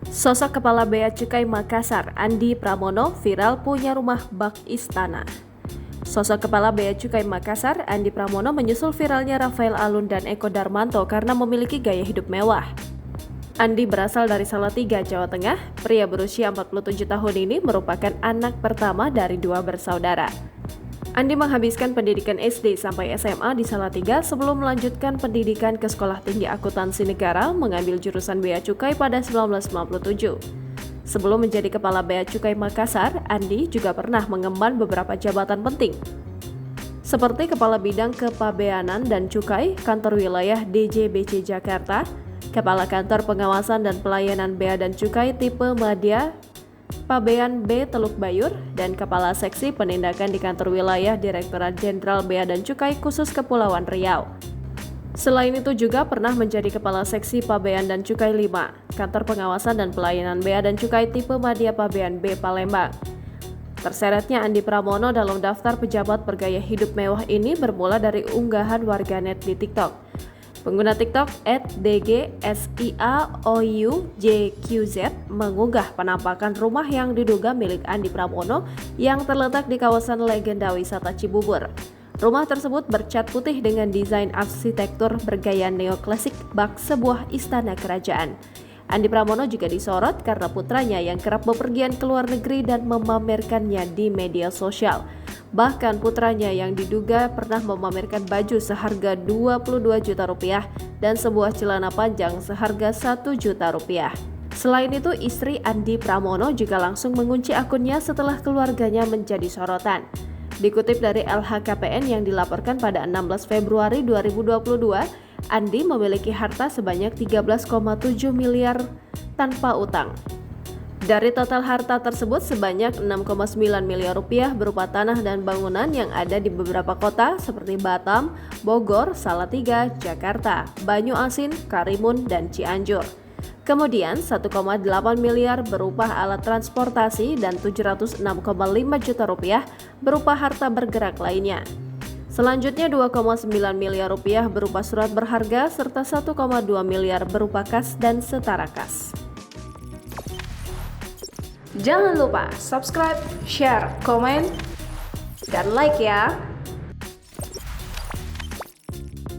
Sosok Kepala Bea Cukai Makassar, Andi Pramono, viral punya rumah bak istana. Sosok Kepala Bea Cukai Makassar, Andi Pramono menyusul viralnya Rafael Alun dan Eko Darmanto karena memiliki gaya hidup mewah. Andi berasal dari Salatiga, Jawa Tengah. Pria berusia 47 tahun ini merupakan anak pertama dari dua bersaudara. Andi menghabiskan pendidikan SD sampai SMA di Salatiga sebelum melanjutkan pendidikan ke Sekolah Tinggi Akuntansi Negara mengambil jurusan Bea Cukai pada 1997. Sebelum menjadi Kepala Bea Cukai Makassar, Andi juga pernah mengemban beberapa jabatan penting, seperti Kepala Bidang Kepabeanan dan Cukai, Kantor Wilayah DJBC Jakarta, Kepala Kantor Pengawasan dan Pelayanan Bea dan Cukai tipe Madya Pabean B Teluk Bayur, dan Kepala Seksi Penindakan di Kantor Wilayah Direktorat Jenderal Bea dan Cukai Khusus Kepulauan Riau. Selain itu juga pernah menjadi Kepala Seksi Pabean dan Cukai 5, Kantor Pengawasan dan Pelayanan Bea dan Cukai tipe Madya Pabean B Palembang. Terseretnya Andi Pramono dalam daftar pejabat bergaya hidup mewah ini bermula dari unggahan warganet di TikTok. Pengguna TikTok @dgsiaoujqz mengunggah penampakan rumah yang diduga milik Andi Pramono yang terletak di kawasan legenda wisata Cibubur. Rumah tersebut bercat putih dengan desain arsitektur bergaya neoklasik bak sebuah istana kerajaan. Andi Pramono juga disorot karena putranya yang kerap bepergian ke luar negeri dan memamerkannya di media sosial. Bahkan putranya yang diduga pernah memamerkan baju seharga 22 juta rupiah dan sebuah celana panjang seharga 1 juta rupiah. Selain itu, istri Andi Pramono juga langsung mengunci akunnya setelah keluarganya menjadi sorotan. Dikutip dari LHKPN yang dilaporkan pada 16 Februari 2022, Andi memiliki harta sebanyak 13,7 miliar tanpa utang. Dari total harta tersebut, sebanyak 6,9 miliar rupiah berupa tanah dan bangunan yang ada di beberapa kota seperti Batam, Bogor, Salatiga, Jakarta, Banyuasin, Karimun, dan Cianjur. Kemudian 1,8 miliar berupa alat transportasi dan 706,5 juta rupiah berupa harta bergerak lainnya. Selanjutnya 2,9 miliar rupiah berupa surat berharga serta 1,2 miliar berupa kas dan setara kas. Jangan lupa subscribe, share, komen, dan like ya!